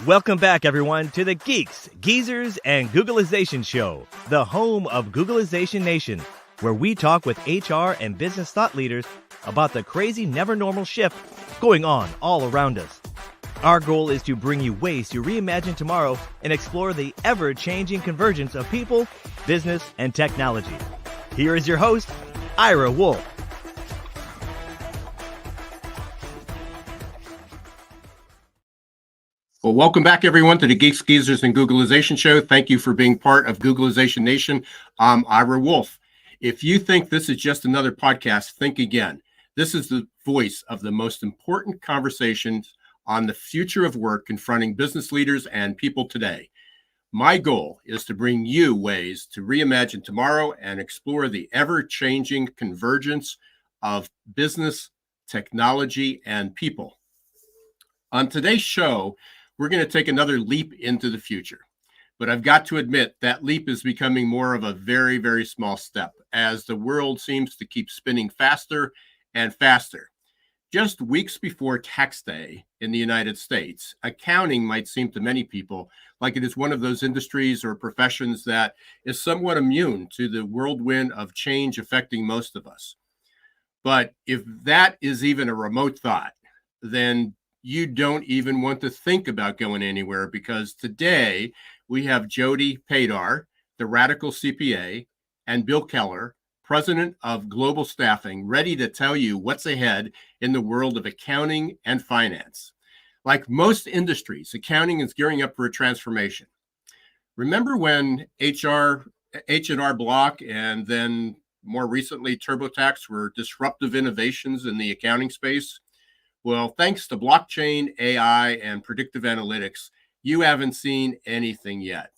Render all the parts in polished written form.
Welcome back, everyone, to the Geeks, Geezers, and Googleization Show, the home of Googleization Nation, where we talk with HR and business thought leaders about the crazy, never normal shift going on all around us. Our goal is to bring you ways to reimagine tomorrow and explore the ever-changing convergence of people, business, and technology. Here is your host, Ira Wolf. Well, welcome back, everyone, to the Geeks, Geezers, and Googleization Show. Thank you for being part of Googleization Nation. I'm Ira Wolf. If you think this is just another podcast, think again. This is the voice of the most important conversations on the future of work confronting business leaders and people today. My goal is to bring you ways to reimagine tomorrow and explore the ever-changing convergence of business, technology, and people. On today's show, we're going to take another leap into the future. But I've got to admit that leap is becoming more of a very, very small step as the world seems to keep spinning faster and faster. Just weeks before tax day in the United States, accounting might seem to many people like it is one of those industries or professions that is somewhat immune to the whirlwind of change affecting most of us. But if that is even a remote thought, then you don't even want to think about going anywhere, because today we have Jody Padar, the radical CPA, and Bill Keller, president of Global Staffing, ready to tell you what's ahead in the world of accounting and finance. Like most industries, accounting is gearing up for a transformation. Remember when H&R Block and then more recently TurboTax were disruptive innovations in the accounting space? Well, thanks to blockchain, AI, and predictive analytics, you haven't seen anything yet.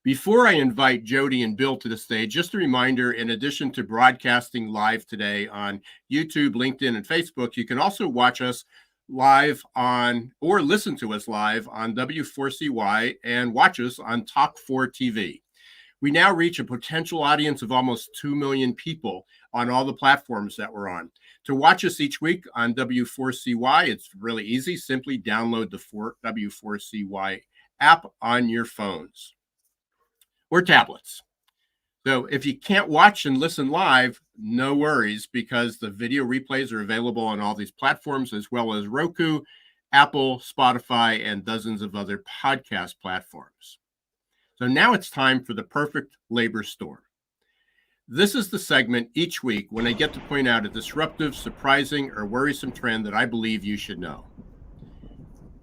Before I invite Jody and Bill to the stage, just a reminder, in addition to broadcasting live today on YouTube, LinkedIn, and Facebook, you can also watch us live on, or listen to us live on W4CY and watch us on Talk4 TV. We now reach a potential audience of almost 2 million people on all the platforms that we're on. To watch us each week on W4CY, it's really easy. Simply download the W4CY app on your phones or tablets. So if you can't watch and listen live, no worries, because the video replays are available on all these platforms, as well as Roku, Apple, Spotify, and dozens of other podcast platforms. So now it's time for the perfect labor storm. This is the segment each week when I get to point out a disruptive, surprising, or worrisome trend that I believe you should know.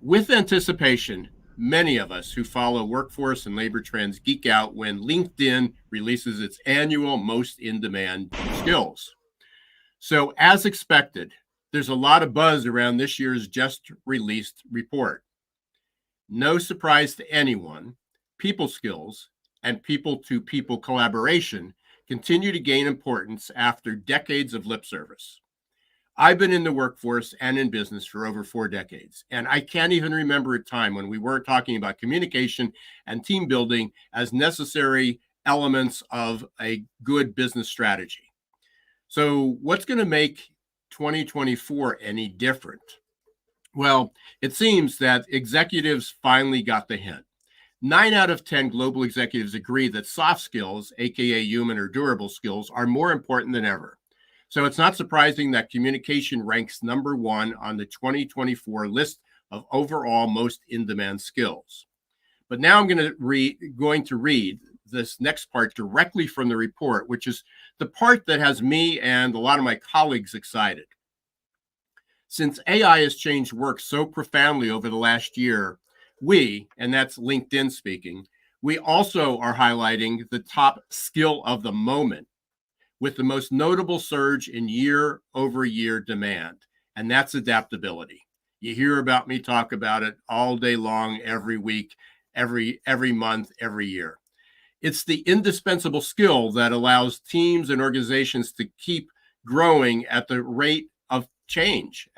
With anticipation, many of us who follow workforce and labor trends geek out when LinkedIn releases its annual most in-demand skills. So as expected, there's a lot of buzz around this year's just released report. No surprise to anyone, people skills and people-to-people collaboration continue to gain importance after decades of lip service. I've been in the workforce and in business for over 4 decades, and I can't even remember a time when we weren't talking about communication and team building as necessary elements of a good business strategy. So what's going to make 2024 any different? Well, it seems that executives finally got the hint. 9 out of 10 global executives agree that soft skills, aka human or durable skills, are more important than ever. So it's not surprising that communication ranks number 1 on the 2024 list of overall most in-demand skills. But now I'm going to read this next part directly from the report, which is the part that has me and a lot of my colleagues excited. Since AI has changed work so profoundly over the last year, we, and that's LinkedIn speaking, we also are highlighting the top skill of the moment with the most notable surge in year-over-year demand, and that's adaptability. You hear about me talk about it all day long, every week, every month, every year. It's the indispensable skill that allows teams and organizations to keep growing at the rate of change.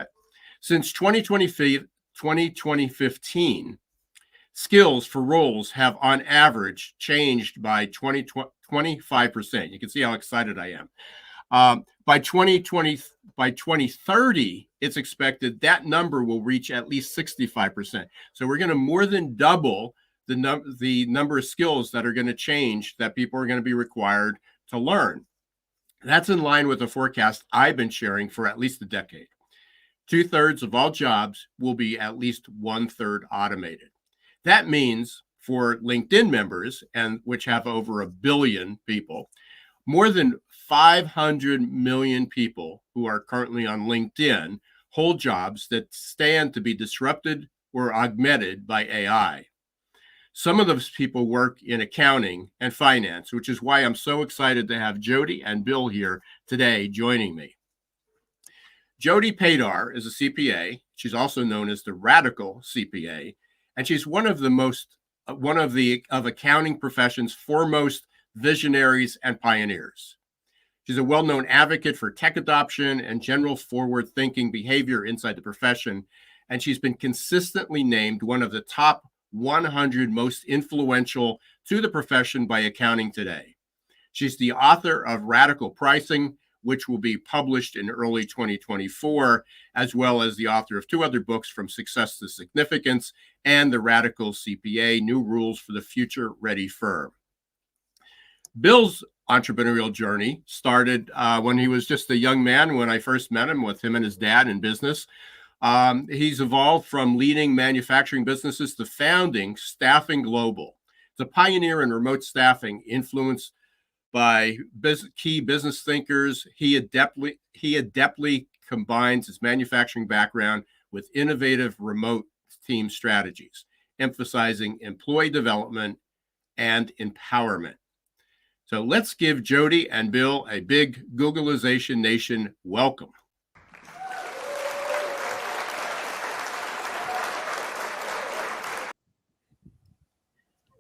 Since 2015, skills for roles have on average changed by 25%. You can see how excited I am. By 2020, by 2030, it's expected that number will reach at least 65%. So we're going to more than double the number of skills that are going to change, that people are going to be required to learn. That's in line with the forecast I've been sharing for at least a decade. 2/3 of all jobs will be at least 1/3 automated. That means for LinkedIn members, and which have over 1 billion people, more than 500 million people who are currently on LinkedIn hold jobs that stand to be disrupted or augmented by AI. Some of those people work in accounting and finance, which is why I'm so excited to have Jody and Bill here today joining me. Jody Padar is a CPA. She's also known as the radical CPA, and she's one of the accounting profession's foremost visionaries and pioneers. She's a well-known advocate for tech adoption and general forward-thinking behavior inside the profession, and she's been consistently named one of the top 100 most influential to the profession by Accounting Today. She's the author of Radical Pricing, which will be published in early 2024, as well as the author of 2 other books, From Success to Significance and The Radical CPA, New Rules for the Future Ready Firm. Bill's entrepreneurial journey started when he was just a young man. When I first met him, with him and his dad in business, he's evolved from leading manufacturing businesses to founding Staffing Global. It's a pioneer in remote staffing, influenced by key business thinkers. He adeptly combines his manufacturing background with innovative remote team strategies, emphasizing employee development and empowerment. So let's give Jody and Bill a big Googleization Nation welcome.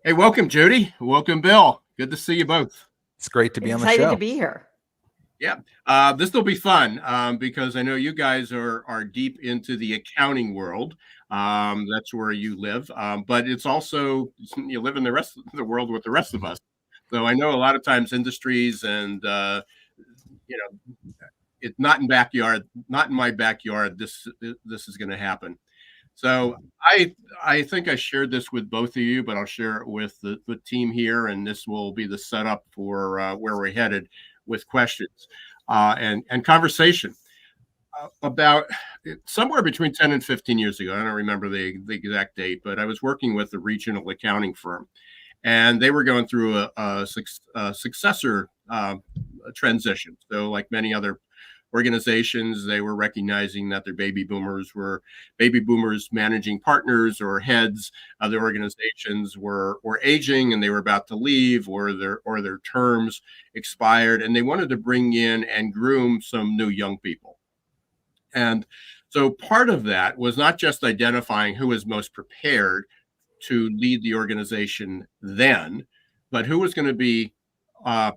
Hey, welcome, Jody. Welcome, Bill. Good to see you both. It's great to be on the show. Excited to be here. Yeah, this will be fun because I know you guys are deep into the accounting world. That's where you live, but it's also, you live in the rest of the world with the rest of us. So I know a lot of times industries and it's not in my backyard. This is going to happen. So I think I shared this with both of you, but I'll share it with the team here, and this will be the setup for where we're headed with questions and conversation about somewhere between 10 and 15 years ago. I don't remember the exact date, but I was working with a regional accounting firm, and they were going through a successor transition. So like many other organizations, they were recognizing that their baby boomers managing partners or heads of their organizations were aging, and they were about to leave, or their terms expired, and they wanted to bring in and groom some new young people. And so part of that was not just identifying who was most prepared to lead the organization then, but who was going to be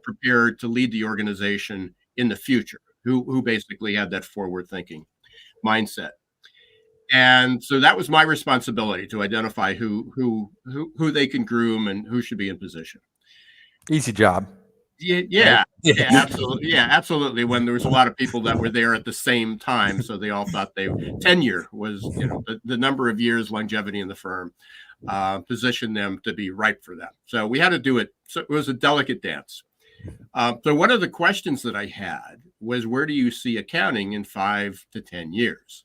prepared to lead the organization in the future. Who basically had that forward-thinking mindset. And so that was my responsibility, to identify who they can groom and who should be in position. Easy job. Yeah, absolutely. When there was a lot of people that were there at the same time, so they all thought tenure was, the number of years longevity in the firm positioned them to be ripe for that. So we had to do it. So it was a delicate dance. So one of the questions that I had was, where do you see accounting in 5 to 10 years?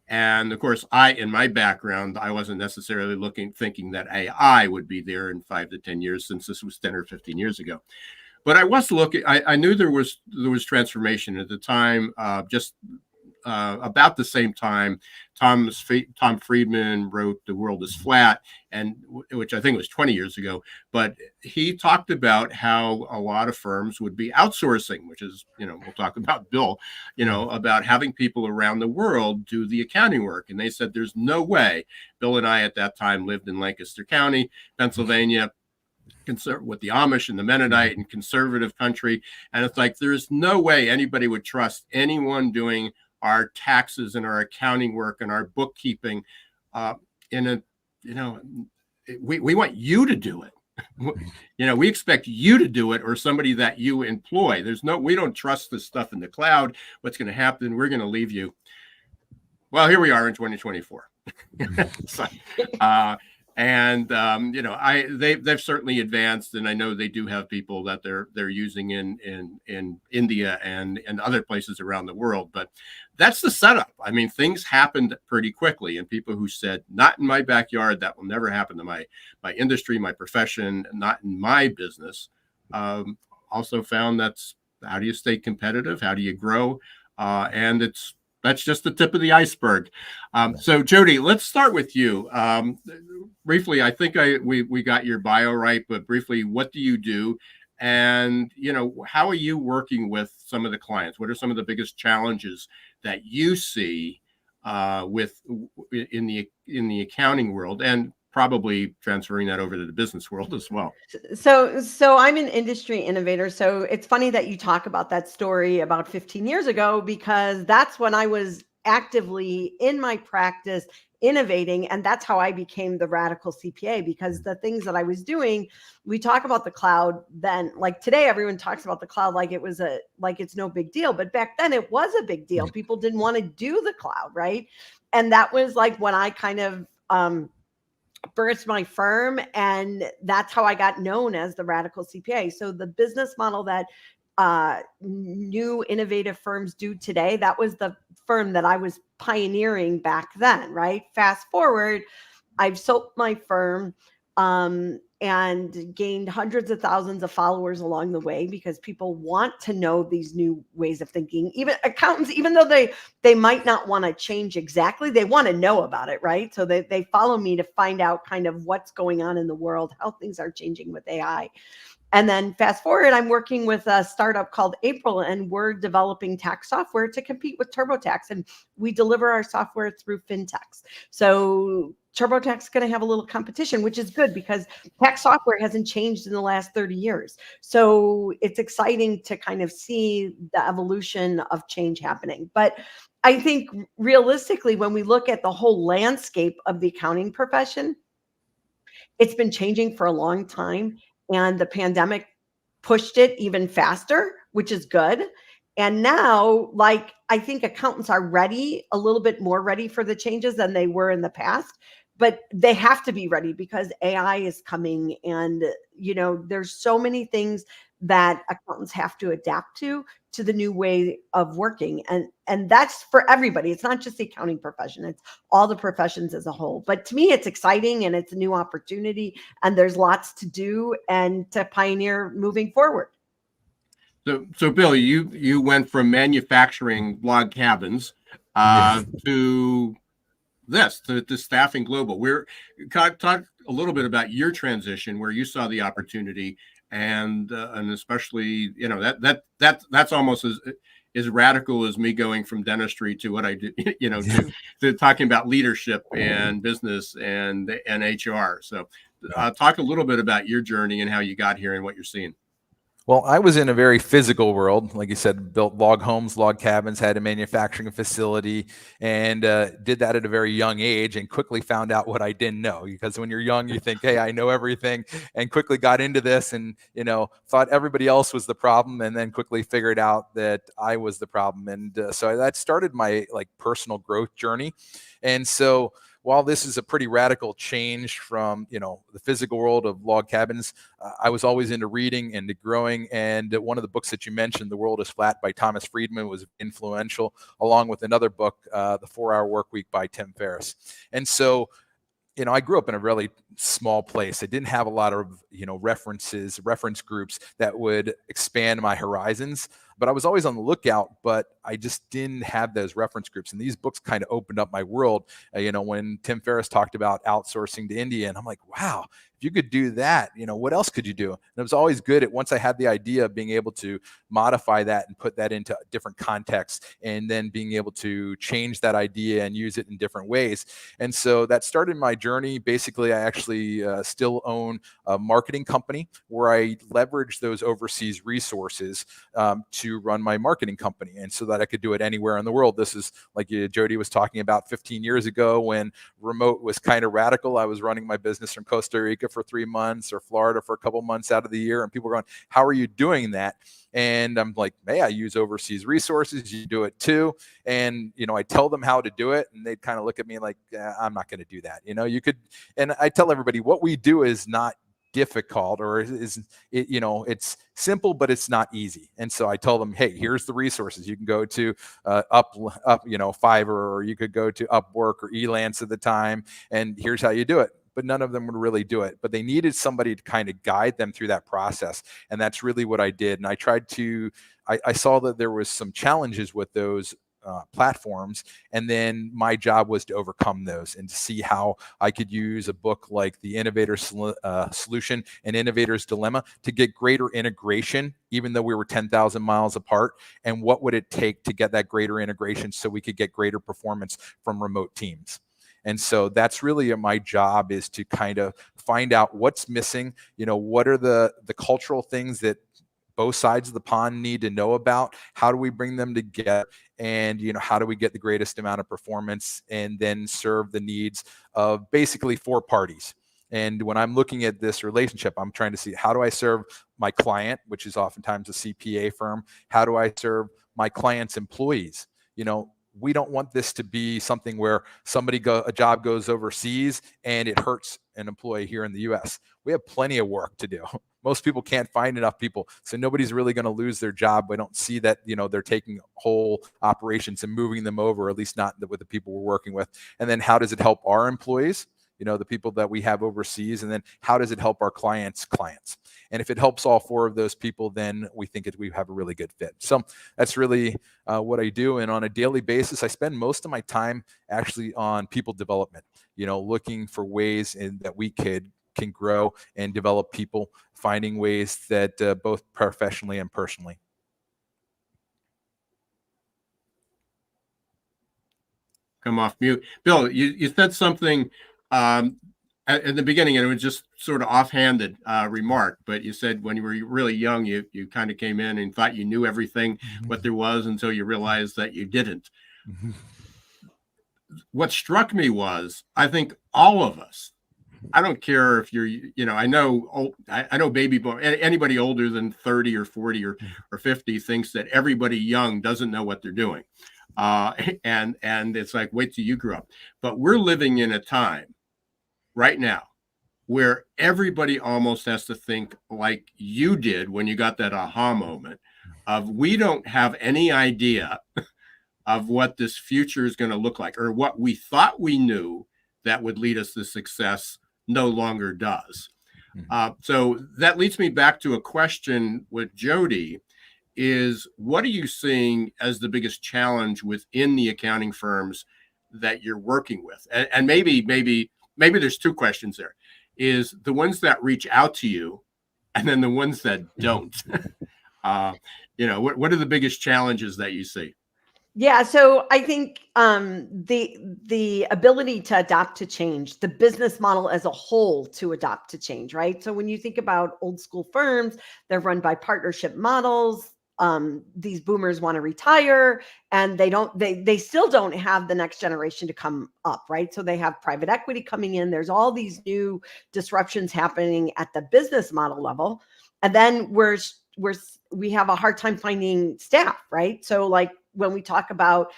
And of course, in my background, I wasn't necessarily thinking that AI would be there in 5 to 10 years, since this was 10 or 15 years ago. But I was looking, I knew there was transformation at the time. About the same time, Tom Friedman wrote The World is Flat, and which I think was 20 years ago. But he talked about how a lot of firms would be outsourcing, which is, we'll talk about Bill, about having people around the world do the accounting work. And they said, there's no way. Bill and I at that time lived in Lancaster County, Pennsylvania, with the Amish and the Mennonite and conservative country. And it's like, there's no way anybody would trust anyone doing our taxes and our accounting work and our bookkeeping we want you to do it. We expect you to do it or somebody that you employ. We don't trust this stuff in the cloud. What's going to happen? We're going to leave you. Well, here we are in 2024. So, they've certainly advanced, and I know they do have people that they're using in India and other places around the world. But that's the setup. I mean, things happened pretty quickly, and people who said, "Not in my backyard, that will never happen to my industry, my profession, not in my business," also found that's how do you stay competitive? How do you grow? And that's just the tip of the iceberg. So Jody, let's start with you. Briefly, I think we got your bio right, but briefly, what do you do? And how are you working with some of the clients? What are some of the biggest challenges that you see in the accounting world, and probably transferring that over to the business world as well? So I'm an industry innovator. So it's funny that you talk about that story about 15 years ago, because that's when I was actively in my practice innovating. And that's how I became the radical CPA, because the things that I was doing, we talk about the cloud then, like today, everyone talks about the cloud like it's no big deal. But back then it was a big deal. People didn't want to do the cloud, right? And that was like when I kind of, birthed my firm, and that's how I got known as the radical CPA. So the business model that new innovative firms do today, that was the firm that I was pioneering back then, right? Fast forward, I've sold my firm and gained hundreds of thousands of followers along the way, because people want to know these new ways of thinking. Even accountants, even though they might not want to change exactly, they want to know about it, right? So they follow me to find out kind of what's going on in the world, how things are changing with AI. And then fast forward, I'm working with a startup called April, and we're developing tax software to compete with TurboTax. And we deliver our software through fintechs. So TurboTax is going to have a little competition, which is good, because tax software hasn't changed in the last 30 years. So it's exciting to kind of see the evolution of change happening. But I think realistically, when we look at the whole landscape of the accounting profession, it's been changing for a long time. And the pandemic pushed it even faster, which is good. And now, I think accountants are ready, a little bit more ready for the changes than they were in the past. But they have to be ready, because AI is coming, and there's so many things that accountants have to adapt to the new way of working, and that's for everybody. It's not just the accounting profession; it's all the professions as a whole. But to me, it's exciting, and it's a new opportunity, and there's lots to do and to pioneer moving forward. So Bill, you went from manufacturing log cabins to to Staffing Global. Talk a little bit about your transition, where you saw the opportunity, and especially that's almost as radical as me going from dentistry to what I do, to talking about leadership and business and HR. So talk a little bit about your journey and how you got here and what you're seeing. Well, I was in a very physical world. Like you said, built log homes, log cabins, had a manufacturing facility, and did that at a very young age, and quickly found out what I didn't know. Because when you're young, you think, hey, I know everything, and quickly got into this and, thought everybody else was the problem, and then quickly figured out that I was the problem. And so that started my personal growth journey. And so while this is a pretty radical change from, the physical world of log cabins, I was always into reading and to growing. And one of the books that you mentioned, The World is Flat by Thomas Friedman, was influential, along with another book, The 4-Hour Workweek by Tim Ferriss. And so, I grew up in a really small place. I didn't have a lot of, reference groups that would expand my horizons, but I was always on the lookout, but I just didn't have those reference groups. And these books kind of opened up my world. When Tim Ferriss talked about outsourcing to India, and I'm like, wow, if you could do that, what else could you do? And it was always good at once I had the idea of being able to modify that and put that into different contexts, and then being able to change that idea and use it in different ways. And so that started my journey. Basically, I actually actually still own a marketing company where I leverage those overseas resources to run my marketing company, and so that I could do it anywhere in the world. This is like Jody was talking about 15 years ago when remote was kind of radical. I was running my business from Costa Rica for 3 months or Florida for a couple months out of the year, and people were going, "How are you doing that?" And I'm like, "Hey, I use overseas resources. You do it too." And, I tell them how to do it, and they'd kind of look at me like, I'm not going to do that. You could, and I tell everybody what we do is not difficult, or it's simple, but it's not easy. And so I tell them, hey, here's the resources. You can go to up, Fiverr, or you could go to Upwork or Elance at the time, and here's how you do it. But none of them would really do it. But they needed somebody to kind of guide them through that process. And that's really what I did. And I tried to, I saw that there was some challenges with those platforms. And then my job was to overcome those and to see how I could use a book like The Innovator's Solution and Innovator's Dilemma to get greater integration, even though we were 10,000 miles apart. And what would it take to get that greater integration so we could get greater performance from remote teams? And so that's really my job, is to kind of find out what's missing, what are the cultural things that both sides of the pond need to know about, how do we bring them together, and how do we get the greatest amount of performance and then serve the needs of basically 4 parties. And when I'm looking at this relationship, I'm trying to see, how do I serve my client, which is oftentimes a CPA firm? How do I serve my client's employees? We don't want this to be something where a job goes overseas and it hurts an employee here in the US. We have plenty of work to do. Most people can't find enough people, so nobody's really going to lose their job. We don't see that, they're taking whole operations and moving them over, at least not with the people we're working with. And then how does it help our employees? The people that we have overseas, and then how does it help our clients? And if it helps all 4 of those people, then we think we have a really good fit. So that's really what I do. And on a daily basis, I spend most of my time actually on people development, looking for ways that we can grow and develop people, finding ways that both professionally and personally. Come off mute. Bill, you said something at the beginning, and it was just sort of offhanded remark, but you said when you were really young, you kind of came in and thought you knew everything, what there was, until you realized that you didn't. What struck me was, I think all of us, I don't care if you're, I know baby boom, anybody older than 30 or 40 or 50 thinks that everybody young doesn't know what they're doing. And it's like, wait till you grow up. But we're living in a time right now where everybody almost has to think like you did when you got that aha moment of, we don't have any idea of what this future is going to look like, or what we thought we knew that would lead us to success no longer does. So that leads me back to a question with Jody, is what are you seeing as the biggest challenge within the accounting firms that you're working with? And maybe there's 2 questions there. Is the ones that reach out to you, and then the ones that don't. What are the biggest challenges that you see? Yeah, so I think the ability to adapt to change, the business model as a whole to adapt to change, right? So when you think about old school firms, they're run by partnership models. These boomers want to retire, and they still don't have the next generation to come up, right? So they have private equity coming in. There's all these new disruptions happening at the business model level, and then we have a hard time finding staff, right? So like when we talk about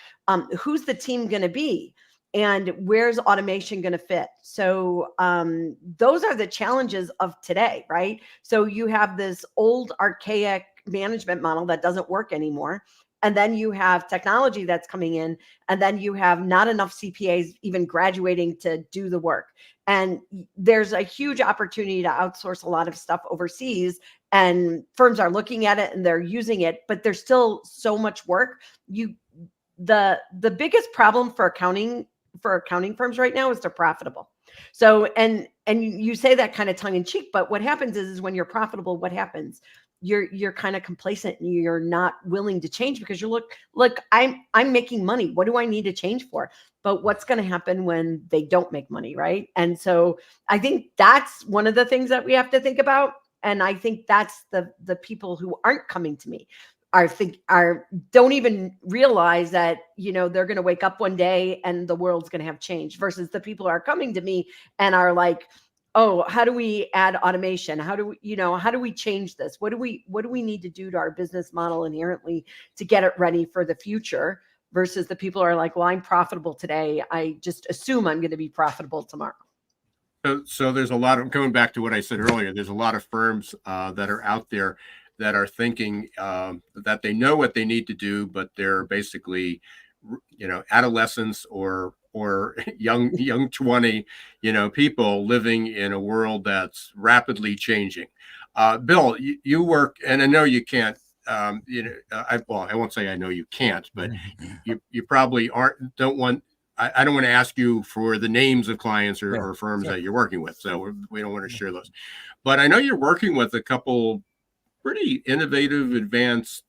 who's the team going to be and where's automation going to fit. So those are the challenges of today, right? So you have this old archaic management model that doesn't work anymore. And then you have technology that's coming in, and then you have not enough CPAs even graduating to do the work. And there's a huge opportunity to outsource a lot of stuff overseas, and firms are looking at it and they're using it, but there's still so much work. The biggest problem for accounting firms right now is they're profitable. So, and you say that kind of tongue in cheek, but what happens is when you're profitable, what happens? you're kind of complacent and you're not willing to change because you look, I'm making money. What do I need to change for? But what's going to happen when they don't make money, right? And so I think that's one of the things that we have to think about. And I think that's the people who aren't coming to me don't even realize that, they're going to wake up one day and the world's going to have changed, versus the people who are coming to me and are like, oh, how do we add automation? How do we change this? What do we need to do to our business model inherently to get it ready for the future? Versus the people who are like, well, I'm profitable today, I just assume I'm going to be profitable tomorrow. So there's a lot of, going back to what I said earlier, there's a lot of firms that are out there that are thinking that they know what they need to do, but they're basically, adolescents or young 20, people living in a world that's rapidly changing. Bill, you work, and I know you can't, I won't say I know you can't, but you probably don't want I don't want to ask you for the names of clients or firms that you're working with, so we don't want to share those. But I know you're working with a couple pretty innovative, advanced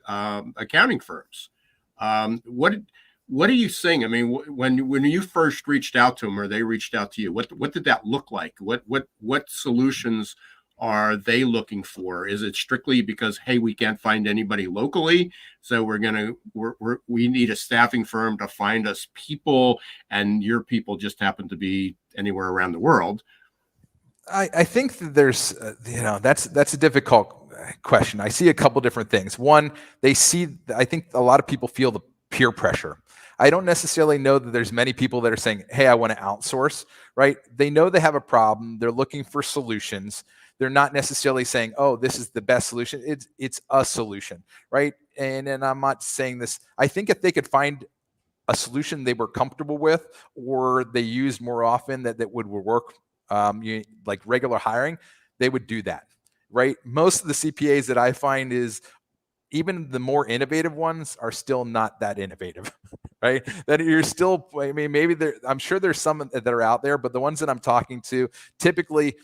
accounting firms. What are you seeing? I mean, when you first reached out to them, or they reached out to you, what did that look like? What solutions are they looking for? Is it strictly because, hey, we can't find anybody locally, so we need a staffing firm to find us people, and your people just happen to be anywhere around the world? I think that there's, that's a difficult question. I see a couple different things. One, I think a lot of people feel the peer pressure. I don't necessarily know that there's many people that are saying, hey, I want to outsource, right? They know they have a problem. They're looking for solutions. They're not necessarily saying, oh, this is the best solution. It's a solution, right? And I'm not saying this. I think if they could find a solution they were comfortable with, or they used more often that would work, like regular hiring, they would do that, right? Most of the CPAs that I find is even the more innovative ones are still not that innovative, right? That you're still, I mean, maybe I'm sure there's some that are out there, but the ones that I'm talking to, typically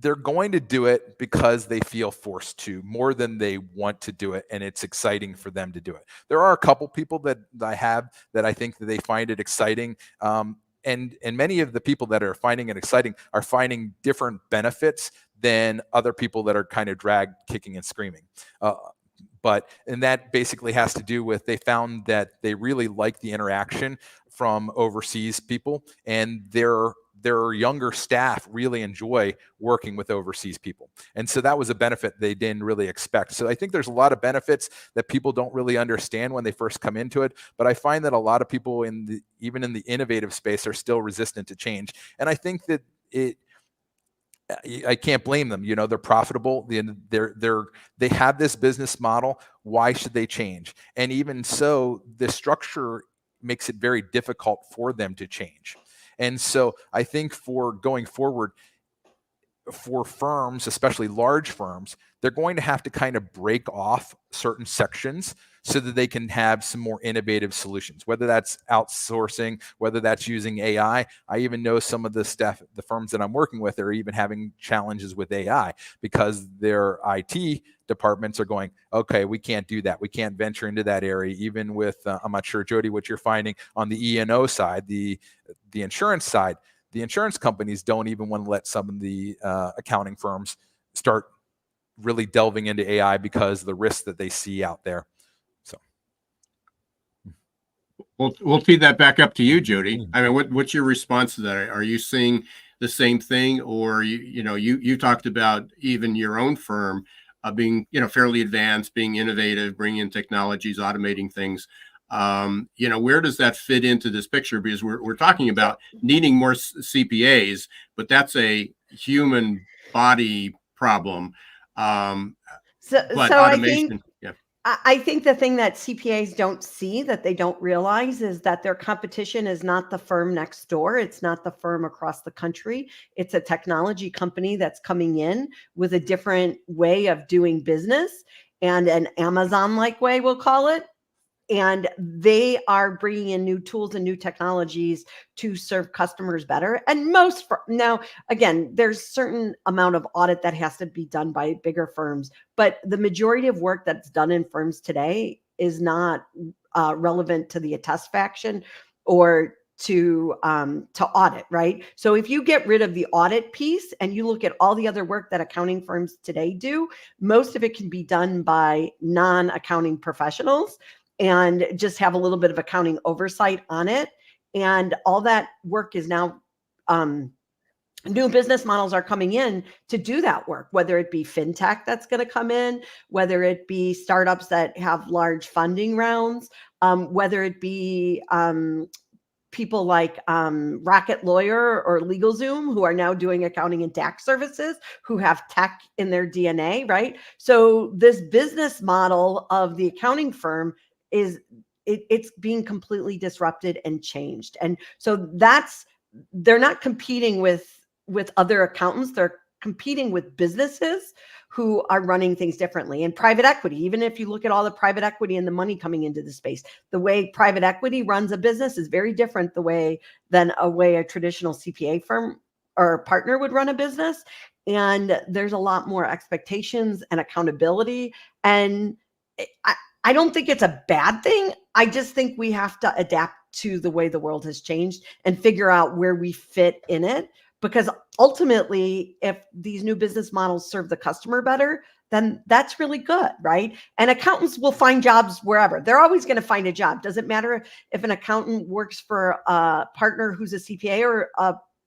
they're going to do it because they feel forced to, more than they want to do it, and it's exciting for them to do it. There are a couple people that I have that I think that they find it exciting, and many of the people that are finding it exciting are finding different benefits than other people that are kind of dragged kicking and screaming. And that basically has to do with, they found that they really like the interaction from overseas people, and their younger staff really enjoy working with overseas people. And so that was a benefit they didn't really expect. So I think there's a lot of benefits that people don't really understand when they first come into it. But I find that a lot of people even in the innovative space are still resistant to change. And I think that I can't blame them. They're profitable. They have this business model. Why should they change? And even so, the structure makes it very difficult for them to change. And so I think for going forward, for firms, especially large firms, they're going to have to kind of break off certain sections so that they can have some more innovative solutions, whether that's outsourcing, whether that's using AI. I even know some of the firms that I'm working with are even having challenges with AI because their IT departments are going, okay, we can't do that. We can't venture into that area. Even with, I'm not sure, Jody, what you're finding on the E&O side, the insurance side. The insurance companies don't even want to let some of the accounting firms start really delving into AI because of the risks that they see out there. So, we'll tee that back up to you, Jody. I mean, what's your response to that? Are you seeing the same thing, or you talked about even your own firm being fairly advanced, being innovative, bringing in technologies, automating things. Where does that fit into this picture? Because we're talking about needing more CPAs, but that's a human body problem. But automation, I think the thing that CPAs don't see, that they don't realize, is that their competition is not the firm next door. It's not the firm across the country. It's a technology company that's coming in with a different way of doing business, and an Amazon-like way, we'll call it. and they are bringing in new tools and new technologies to serve customers better. And now, again, there's certain amount of audit that has to be done by bigger firms, but the majority of work that's done in firms today is not relevant to the attest faction or to audit, right? So if you get rid of the audit piece and you look at all the other work that accounting firms today do, most of it can be done by non-accounting professionals and just have a little bit of accounting oversight on it. And all that work is now, new business models are coming in to do that work, whether it be fintech that's going to come in, whether it be startups that have large funding rounds, whether it be people like Rocket Lawyer or LegalZoom, who are now doing accounting and tax services, who have tech in their DNA, right? So this business model of the accounting firm it's being completely disrupted and changed. And so they're not competing with other accountants. They're competing with businesses who are running things differently. And private equity, even if you look at all the private equity and the money coming into the space, the way private equity runs a business is very different than a traditional CPA firm or partner would run a business. And there's a lot more expectations and accountability. And I don't think it's a bad thing. I just think we have to adapt to the way the world has changed and figure out where we fit in it. Because ultimately, if these new business models serve the customer better, then that's really good, right? And accountants will find jobs wherever. They're always going to find a job. Doesn't matter if an accountant works for a partner who's a CPA or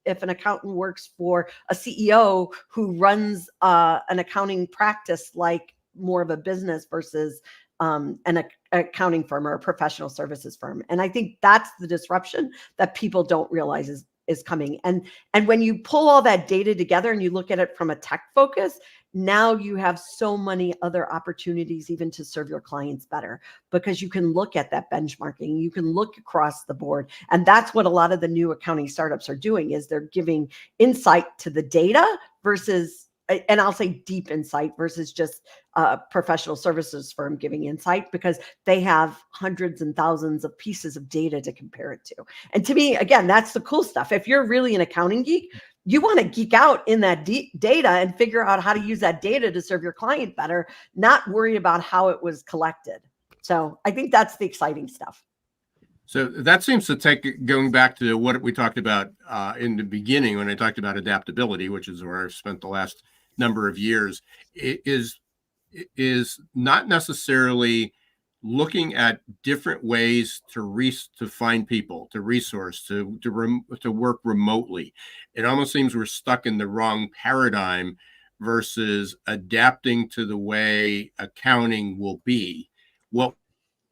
if an accountant works for a CEO who runs an accounting practice like more of a business versus an accounting firm or a professional services firm. And I think that's the disruption that people don't realize is coming. And when you pull all that data together and you look at it from a tech focus, now you have so many other opportunities even to serve your clients better, because you can look at that benchmarking, you can look across the board. And that's what a lot of the new accounting startups are doing, is they're giving insight to the data versus, and I'll say deep insight versus just a professional services firm giving insight, because they have hundreds and thousands of pieces of data to compare it to. And to me, again, that's the cool stuff. If you're really an accounting geek, you want to geek out in that data and figure out how to use that data to serve your client better, not worry about how it was collected. So I think that's the exciting stuff. So that seems to take, going back to what we talked about in the beginning when I talked about adaptability, which is where I've spent the last number of years, is not necessarily looking at different ways to find people, to resource, to work remotely. It almost seems we're stuck in the wrong paradigm versus adapting to the way accounting will be. What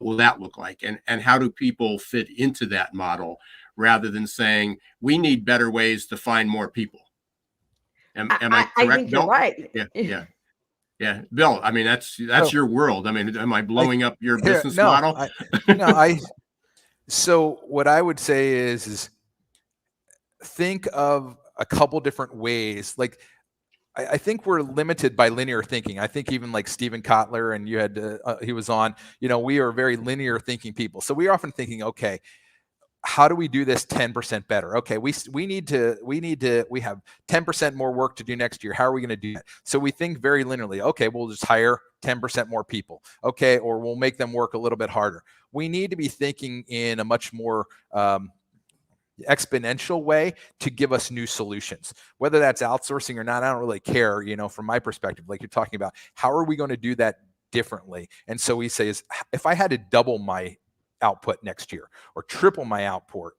will that look like? And how do people fit into that model, rather than saying we need better ways to find more people? Am I correct, I think Bill? you're right. Yeah. Bill, I mean, that's your world. I mean, am I blowing up your business model? So what I would say is think of a couple different ways. Like, I think we're limited by linear thinking. I think even like Stephen Kotler, and you had he was on, we are very linear thinking people. So we're often thinking, okay, how do we do this 10% better? Okay, we have 10% more work to do next year. How are we going to do that? So we think very linearly. Okay, we'll just hire 10% more people. Okay, or we'll make them work a little bit harder. We need to be thinking in a much more exponential way to give us new solutions. Whether that's outsourcing or not, I don't really care, from my perspective. Like you're talking about, how are we going to do that differently? And so we say, if I had to double my output next year or triple my output,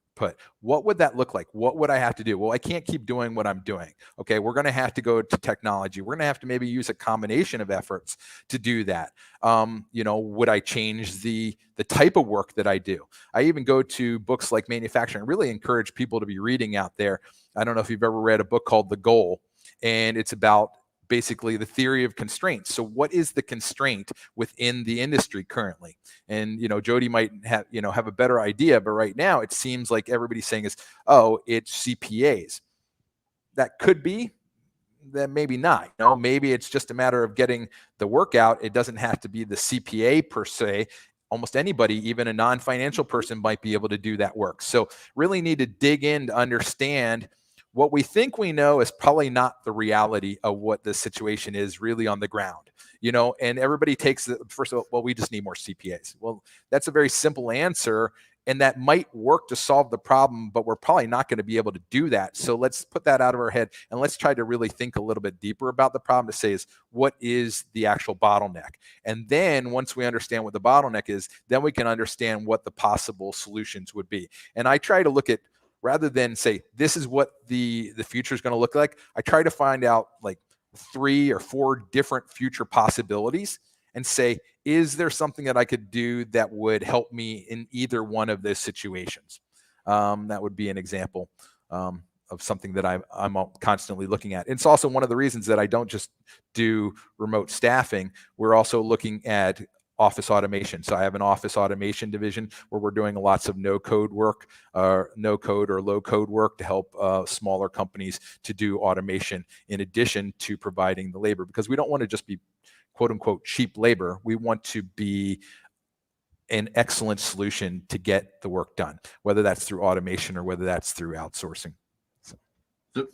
what would that look like? What would I have to do? Well, I can't keep doing what I'm doing. Okay, we're going to have to go to technology. We're going to have to maybe use a combination of efforts to do that. Would I change the type of work that I do? I even go to books like Manufacturing. I really encourage people to be reading out there. I don't know if you've ever read a book called The Goal, and it's about basically the theory of constraints. So what is the constraint within the industry currently? And, Jody might have a better idea, but right now it seems like everybody's saying it's CPAs. That could be, that maybe not. Maybe it's just a matter of getting the work out. It doesn't have to be the CPA per se. almost anybody, even a non-financial person, might be able to do that work. So really need to dig in to understand what we think we know is probably not the reality of what the situation is really on the ground, and everybody takes the first of all, well, we just need more CPAs. Well, that's a very simple answer, and that might work to solve the problem, but we're probably not going to be able to do that. So let's put that out of our head and let's try to really think a little bit deeper about the problem to say is, what is the actual bottleneck? And then once we understand what the bottleneck is, then we can understand what the possible solutions would be. And I try to look at, rather than say, this is what the future is going to look like, I try to find out like 3 or 4 different future possibilities and say, is there something that I could do that would help me in either one of those situations? That would be an example of something that I'm constantly looking at. It's also one of the reasons that I don't just do remote staffing. We're also looking at office automation. So I have an office automation division where we're doing lots of no-code work, no-code or low-code work to help smaller companies to do automation in addition to providing the labor, because we don't want to just be quote unquote cheap labor. We want to be an excellent solution to get the work done, whether that's through automation or whether that's through outsourcing.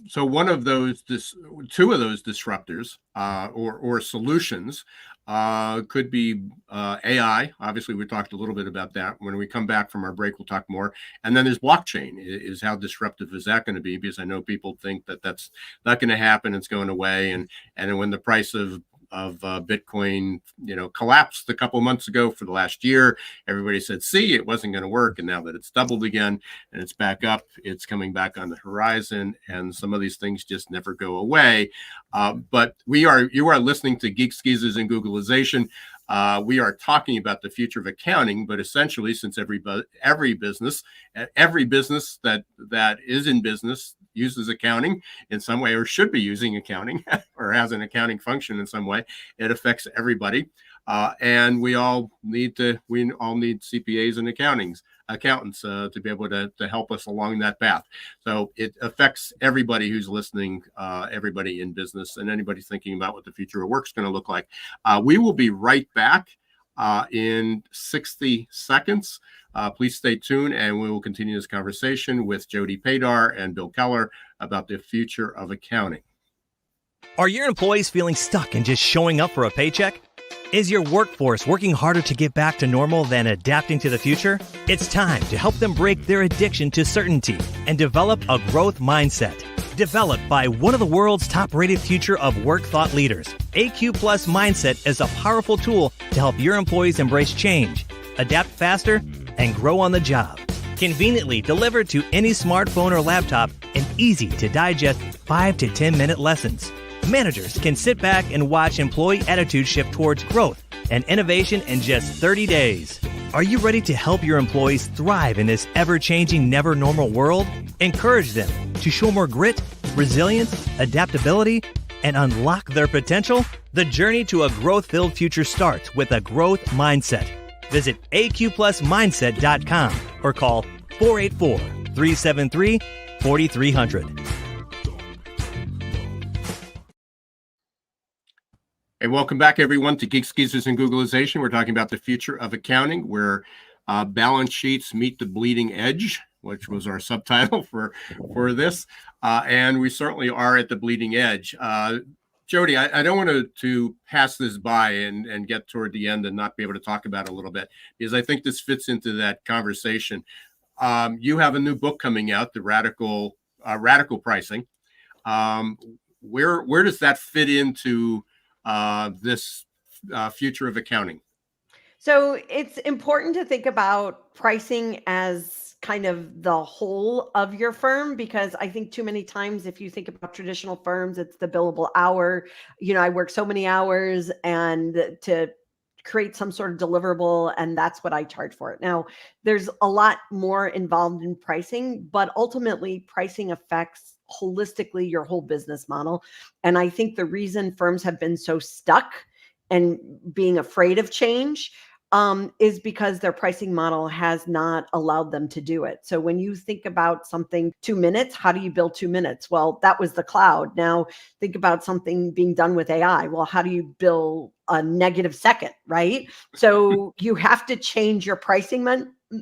So one of those, 2 of those disruptors or solutions could be AI. Obviously, we talked a little bit about that. When we come back from our break, we'll talk more. And then there's blockchain. Is how disruptive is that going to be? Because I know people think that that's not going to happen. It's going away. And when the price of Bitcoin, collapsed a couple of months ago for the last year, everybody said, see, it wasn't going to work. And now that it's doubled again and it's back up, it's coming back on the horizon. And some of these things just never go away. But you are listening to Geeks, Geezers, and Googlization. We are talking about the future of accounting, but essentially, since every business that is in business uses accounting in some way, or should be using accounting, or has an accounting function in some way, it affects everybody. And we all need CPAs and accountants to be able to help us along that path. So it affects everybody who's listening, everybody in business, and anybody thinking about what the future of work is going to look like. We will be right back in 60 seconds. Please stay tuned, and we will continue this conversation with Jody Padar and Bill Keller about the future of accounting. Are your employees feeling stuck and just showing up for a paycheck? Is your workforce working harder to get back to normal than adapting to the future? It's time to help them break their addiction to certainty and develop a growth mindset. Developed by one of the world's top-rated future of work thought leaders, AQ Plus Mindset is a powerful tool to help your employees embrace change, adapt faster, and grow on the job. Conveniently delivered to any smartphone or laptop and easy to digest 5 to 10 minute lessons. Managers can sit back and watch employee attitude shift towards growth and innovation in just 30 days. Are you ready to help your employees thrive in this ever-changing, never-normal world? Encourage them to show more grit, resilience, adaptability, and unlock their potential? The journey to a growth-filled future starts with a growth mindset. Visit aqplusmindset.com or call 484-373-4300. Hey, welcome back, everyone, to Geeks, Geezers, and Googlization. We're talking about the future of accounting, where balance sheets meet the bleeding edge, which was our subtitle for this. And we certainly are at the bleeding edge. Jody, I don't want to pass this by and get toward the end and not be able to talk about it a little bit, because I think this fits into that conversation. You have a new book coming out, the Radical Pricing. Where does that fit into this future of accounting? So it's important to think about pricing as kind of the whole of your firm, because I think too many times, if you think about traditional firms, it's the billable hour. I work so many hours and to create some sort of deliverable, and that's what I charge for it. Now, there's a lot more involved in pricing, but ultimately pricing affects holistically your whole business model. And I think the reason firms have been so stuck and being afraid of change is because their pricing model has not allowed them to do it. So when you think about something 2 minutes, how do you build 2 minutes? Well, that was the cloud. Now think about something being done with AI. Well, how do you build a negative second, right? So you have to change your pricing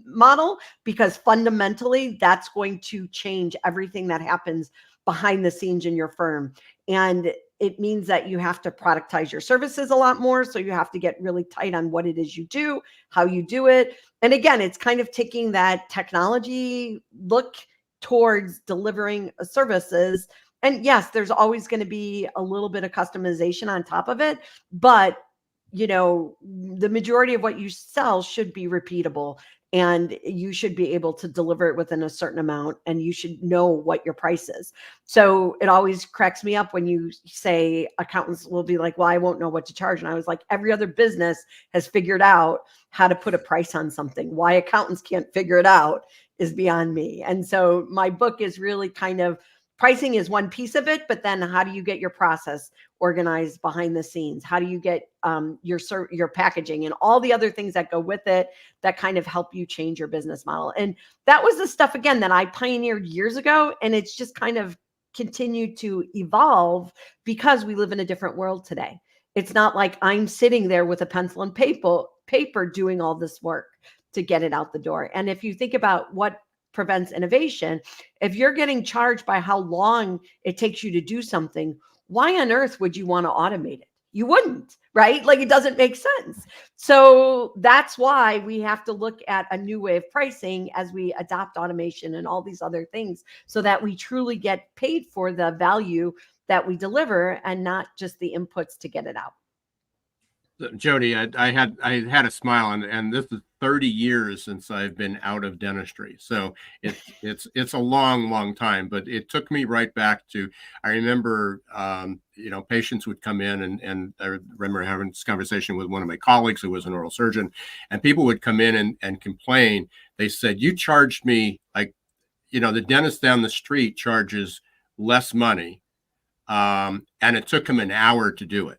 model, because fundamentally that's going to change everything that happens behind the scenes in your firm. And it means that you have to productize your services a lot more. So you have to get really tight on what it is you do, how you do it. And again, it's kind of taking that technology look towards delivering services. And yes, there's always going to be a little bit of customization on top of it, but the majority of what you sell should be repeatable, and you should be able to deliver it within a certain amount, and you should know what your price is. So it always cracks me up when you say accountants will be like, well, I won't know what to charge. And I was like, every other business has figured out how to put a price on something. Why accountants can't figure it out is beyond me. And so my book is really kind of, pricing is one piece of it, but then how do you get your process organized behind the scenes? How do you get your packaging and all the other things that go with it that kind of help you change your business model? And that was the stuff, again, that I pioneered years ago. And it's just kind of continued to evolve because we live in a different world today. It's not like I'm sitting there with a pencil and paper doing all this work to get it out the door. And if you think about what prevents innovation, if you're getting charged by how long it takes you to do something, why on earth would you want to automate it? You wouldn't, right? Like, it doesn't make sense. So that's why we have to look at a new way of pricing as we adopt automation and all these other things, so that we truly get paid for the value that we deliver and not just the inputs to get it out. Jody, I had a smile, and this is 30 years since I've been out of dentistry. So it's a long time, but it took me right back to, I remember, patients would come in, and I remember having this conversation with one of my colleagues who was an oral surgeon, and people would come in and complain. They said, you charged me like, the dentist down the street charges less money. And it took him an hour to do it.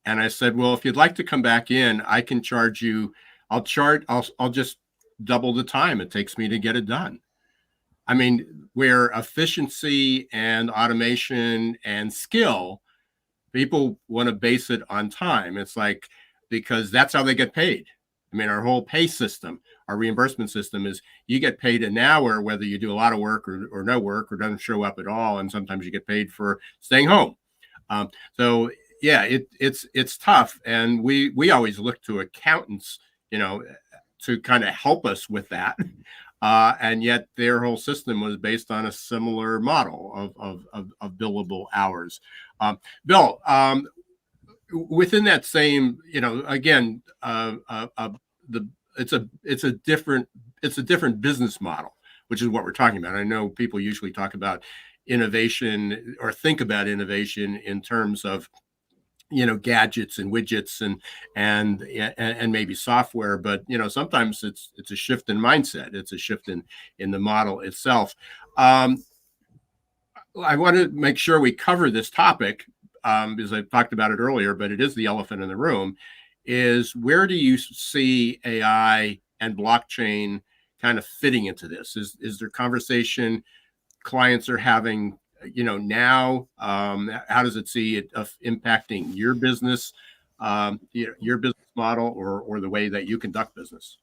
And I said, well, if you'd like to come back in, I can charge you. I'll just double the time it takes me to get it done. I mean, where efficiency and automation and skill, people want to base it on time. It's like, because that's how they get paid. I mean, our whole pay system, our reimbursement system is you get paid an hour, whether you do a lot of work or no work or doesn't show up at all. And sometimes you get paid for staying home. So yeah, it's tough, and we always look to accountants, to kind of help us with that, and yet their whole system was based on a similar model of billable hours. Bill, within that same, again, it's a different business model, which is what we're talking about. I know people usually talk about innovation or think about innovation in terms of gadgets and widgets and maybe software, but sometimes it's a shift in mindset. It's a shift in the model itself. I want to make sure we cover this topic because I talked about it earlier, but it is the elephant in the room. Is where do you see AI and blockchain kind of fitting into this? Is there conversation clients are having? Now, how does it see it impacting your business, your business model, or the way that you conduct business?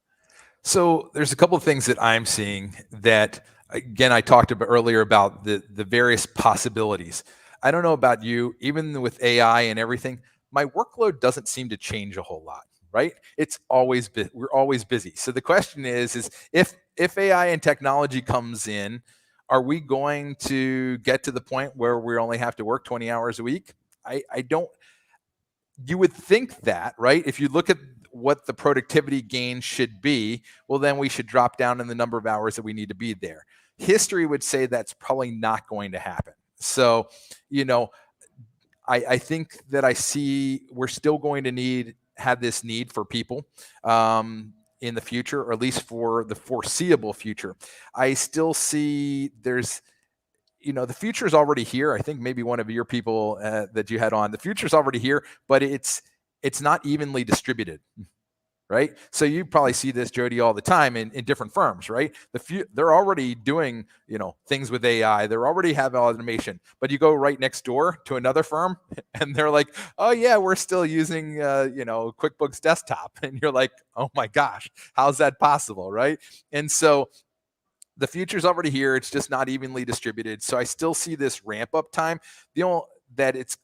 So there's a couple of things that I'm seeing that, again, I talked about earlier about the various possibilities. I don't know about you, even with AI and everything, my workload doesn't seem to change a whole lot, right? We're always busy. So the question is if AI and technology comes in, are we going to get to the point where we only have to work 20 hours a week? I don't. You would think that, right? If you look at what the productivity gain should be, well, then we should drop down in the number of hours that we need to be there. History would say that's probably not going to happen. So, I think that I see we're still going to have this need for people. In the future, or at least for the foreseeable future. I still see there's, the future is already here. I think maybe one of your people that you had on, the future is already here, but it's not evenly distributed. right? So you probably see this, Jody, all the time in different firms, right? They're already doing, things with AI. They're already have automation, but you go right next door to another firm and they're like, oh yeah, we're still using, QuickBooks Desktop. And you're like, oh my gosh, how's that possible, right? And so the future's already here. It's just not evenly distributed. So I still see this ramp up time. That it's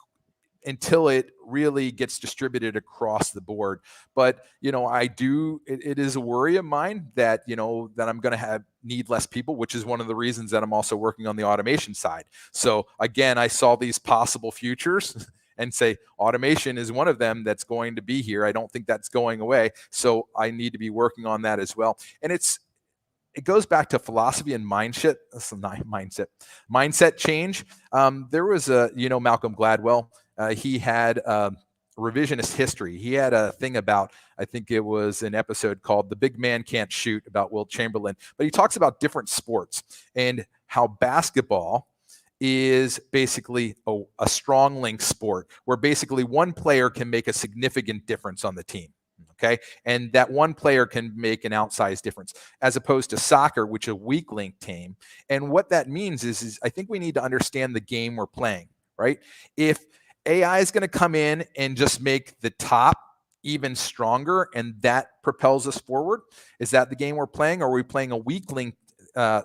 until it really gets distributed across the board. But, it is a worry of mine that, that I'm going to need less people, which is one of the reasons that I'm also working on the automation side. So again, I saw these possible futures and say automation is one of them that's going to be here. I don't think that's going away. So I need to be working on that as well. And it goes back to philosophy and mindset change. There was Malcolm Gladwell. He had revisionist history. He had a thing about, I think it was an episode called "The Big Man Can't Shoot" about Wilt Chamberlain. But he talks about different sports and how basketball is basically a strong link sport where basically one player can make a significant difference on the team. Okay. And that one player can make an outsized difference as opposed to soccer, which is a weak link team. And what that means is I think we need to understand the game we're playing, right? If AI is going to come in and just make the top even stronger and that propels us forward, is that the game we're playing? Or are we playing a weak link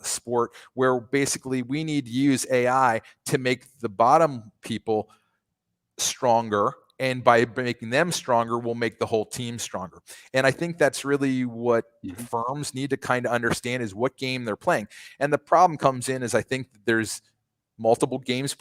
sport where basically we need to use AI to make the bottom people stronger? And by making them stronger, we'll make the whole team stronger. And I think that's really what firms need to kind of understand is what game they're playing. And the problem comes in is I think that there's multiple games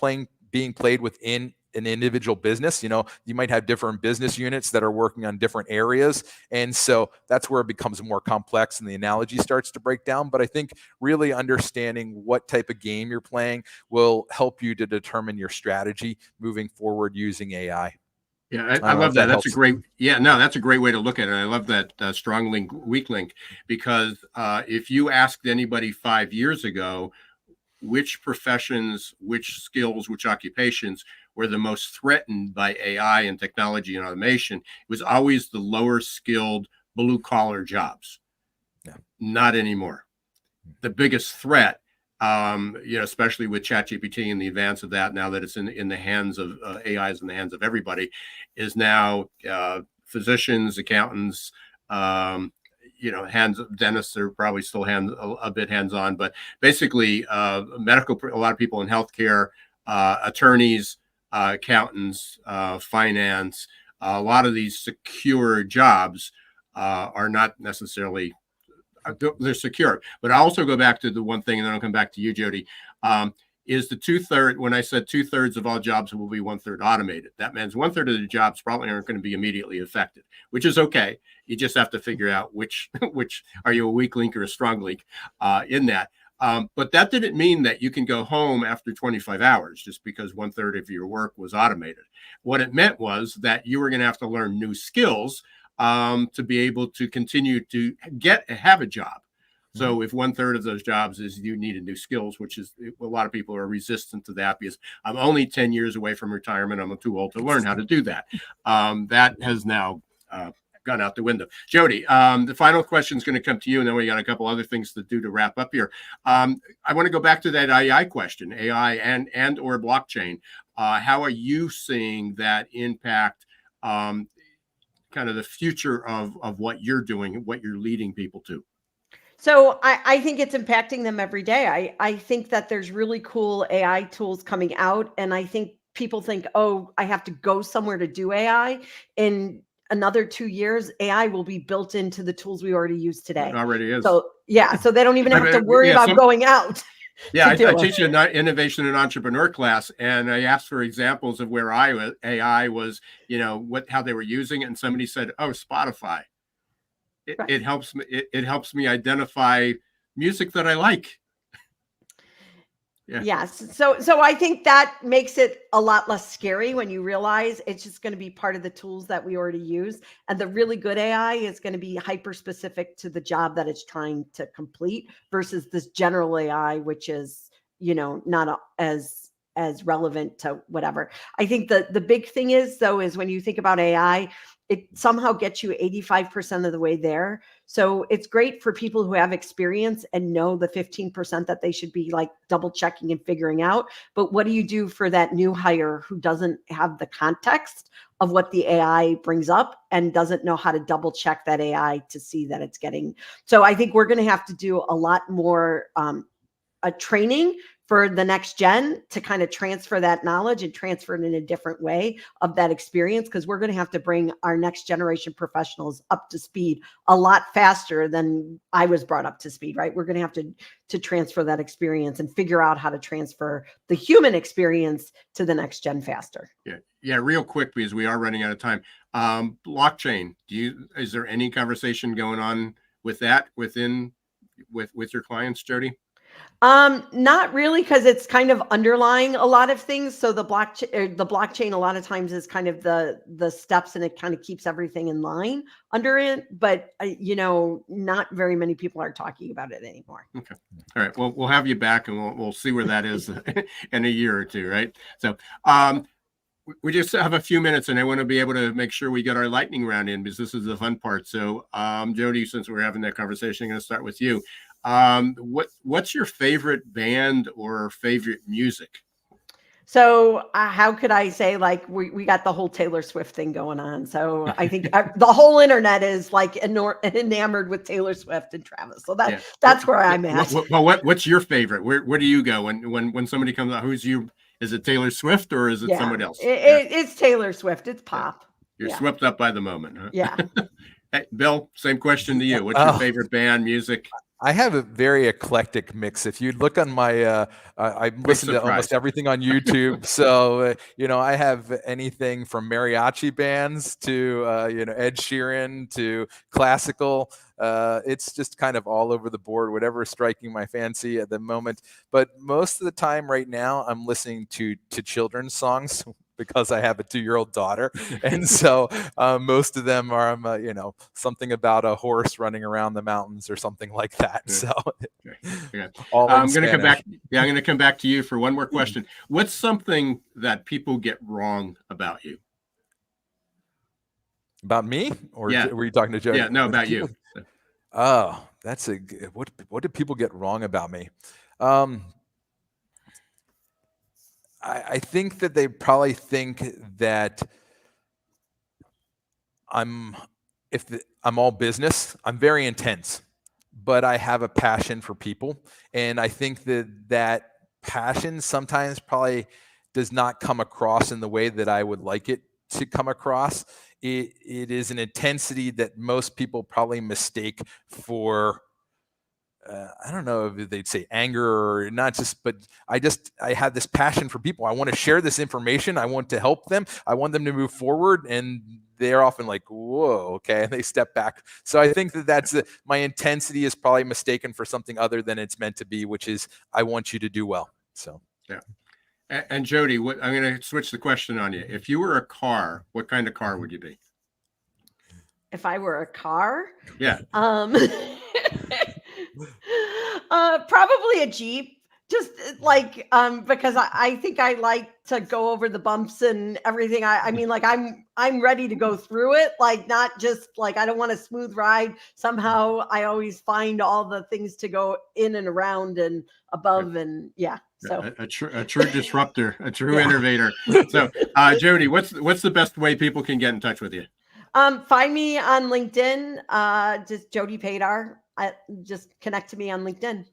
being played within an individual business. You might have different business units that are working on different areas. And so that's where it becomes more complex and the analogy starts to break down. But I think really understanding what type of game you're playing will help you to determine your strategy moving forward using AI. Yeah, I love that. That's a great way to look at it. I love that strong link, weak link, because if you asked anybody 5 years ago, which professions, which skills, which occupations were the most threatened by AI and technology and automation, it was always the lower skilled blue collar jobs. Yeah. Not anymore. The biggest threat, especially with ChatGPT and the advance of that, now that it's in the hands of AI is in the hands of everybody, is now physicians, accountants, dentists are probably still a bit hands-on, but basically a lot of people in healthcare, attorneys, accountants, finance, a lot of these secure jobs are not necessarily they're secure. But I also go back to the one thing, and then I'll come back to you, Jody, is the 2/3, when I said 2/3 of all jobs will be 1/3 automated. That means 1/3 of the jobs probably aren't going to be immediately affected, which is okay. You just have to figure out which are you a weak link or a strong link in that. But that didn't mean that you can go home after 25 hours just because 1/3 of your work was automated. What it meant was that you were going to have to learn new skills to be able to continue to have a job. So if 1/3 of those jobs is you needed new skills, which is a lot of people are resistant to that because I'm only 10 years away from retirement. I'm too old to learn how to do that. That has now gone out the window. Jody, the final question is going to come to you, and then we got a couple other things to do to wrap up here. I want to go back to that AI question, AI and or blockchain. How are you seeing that impact kind of the future of what you're doing and what you're leading people to? So I think it's impacting them every day. I think that there's really cool AI tools coming out. And I think people think, oh, I have to go somewhere to do AI. In another 2 years, AI will be built into the tools we already use today. It already is. So yeah, so they don't even have to worry about going out. Yeah, I teach an innovation and entrepreneur class, and I asked for examples of where AI was, how they were using it, and somebody said, "Oh, Spotify." It helps me. It helps me identify music that I like. Yeah. Yes. So I think that makes it a lot less scary when you realize it's just going to be part of the tools that we already use. And the really good AI is going to be hyper specific to the job that it's trying to complete versus this general AI, which is, not as as relevant to whatever. I think the big thing is though, is when you think about AI, it somehow gets you 85% of the way there. So it's great for people who have experience and know the 15% that they should be like double checking and figuring out. But what do you do for that new hire who doesn't have the context of what the AI brings up and doesn't know how to double check that AI to see that it's getting? So I think we're going to have to do a lot more a training for the next gen to kind of transfer that knowledge and transfer it in a different way of that experience, because we're going to have to bring our next generation professionals up to speed a lot faster than I was brought up to speed, right? We're going to have to transfer that experience and figure out how to transfer the human experience to the next gen faster. Yeah, real quick, because we are running out of time. Blockchain, is there any conversation going on with that with your clients, Jody? Not really, because it's kind of underlying a lot of things. So the blockchain a lot of times is kind of the steps, and it kind of keeps everything in line under it. But not very many people are talking about it anymore. Okay. All right. Well, we'll have you back, and we'll see where that is in a year or two, right? So, we just have a few minutes, and I want to be able to make sure we get our lightning round in, because this is the fun part. So, Jody, since we're having that conversation, I'm going to start with you. What's your favorite band or favorite music? So how could I say, like, we got the whole Taylor Swift thing going on. So I think the whole internet is like enamored with Taylor Swift and Travis. So that's where I'm at. Well, what's your favorite? Where do you go when somebody comes out? Is it Taylor Swift or is it someone else? It's Taylor Swift. It's pop. You're swept up by the moment, huh? Yeah. Hey, Bill, same question to you. What's your favorite band, music? I have a very eclectic mix. If you look on my, I listen to almost everything on YouTube. So, I have anything from mariachi bands to, Ed Sheeran to classical. It's just kind of all over the board, whatever is striking my fancy at the moment. But most of the time right now, I'm listening to children's songs, because I have a 2-year-old daughter. And so most of them are, something about a horse running around the mountains or something like that. Yeah. So yeah. I'm going to come back. Yeah, I'm going to come back to you for one more question. What's something that people get wrong about you? About me? Or were you talking to Joe? Yeah, no, about you. Oh, that's what did people get wrong about me? I think that they probably think that I'm all business. I'm very intense, but I have a passion for people. And I think that passion sometimes probably does not come across in the way that I would like it to come across. It is an intensity that most people probably mistake for, I don't know if they'd say anger or not, but I have this passion for people. I want to share this information. I want to help them. I want them to move forward. And they're often like, whoa, okay. And they step back. So I think that's my intensity is probably mistaken for something other than it's meant to be, which is I want you to do well. So, yeah. And Jody, I'm going to switch the question on you. If you were a car, what kind of car would you be? If I were a car? Yeah. Probably a Jeep. Just like because I think I like to go over the bumps and everything. I mean, like I'm ready to go through it. Like not just like I don't want a smooth ride. Somehow I always find all the things to go in and around and above and So a true disruptor, a true innovator. So Jody, what's the best way people can get in touch with you? Find me on LinkedIn. Just Jody Padar. Just connect to me on LinkedIn.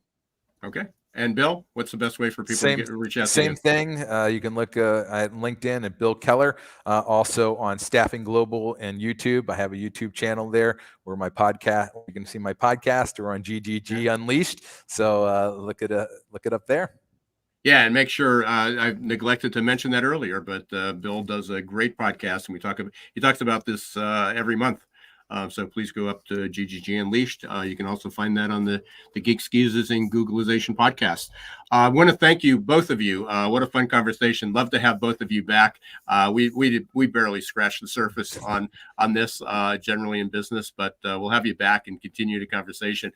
Okay. And Bill, what's the best way for people to reach out to you? Same thing. You can look at LinkedIn at Bill Keller, also on Staffing Global and YouTube. I have a YouTube channel there where you can see my podcast, or on GGG Unleashed. So look it up there. Yeah, and make sure I neglected to mention that earlier, but Bill does a great podcast, and he talks about this every month. So please go up to GGG Unleashed. You can also find that on the Geeks, Geezers, and Googlization podcast. I want to thank you, both of you. What a fun conversation. Love to have both of you back. We barely scratched the surface on this generally in business, but we'll have you back and continue the conversation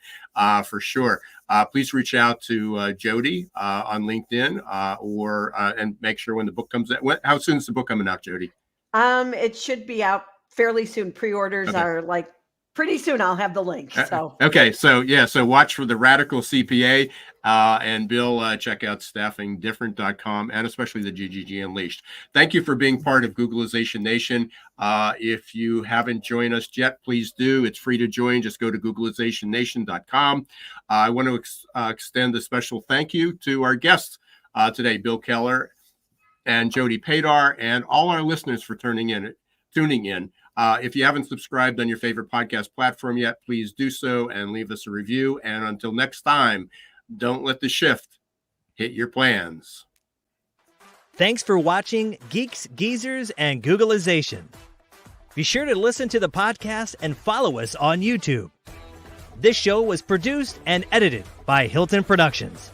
for sure. Please reach out to Jody on LinkedIn and make sure when the book comes out. How soon is the book coming out, Jody? It should be out fairly soon. Pre-orders are like pretty soon. I'll have the link. So so watch for the Radical CPA and Bill. Check out staffingdifferent.com and especially the GGG Unleashed. Thank you for being part of Googlization Nation. If you haven't joined us yet, please do. It's free to join. Just go to googlizationnation.com. I want to extend a special thank you to our guests today, Bill Keller and Jody Padar, and all our listeners for tuning in. If you haven't subscribed on your favorite podcast platform yet, please do so and leave us a review. And until next time, don't let the shift hit your plans. Thanks for watching Geeks, Geezers, and Googlization. Be sure to listen to the podcast and follow us on YouTube. This show was produced and edited by Hilton Productions.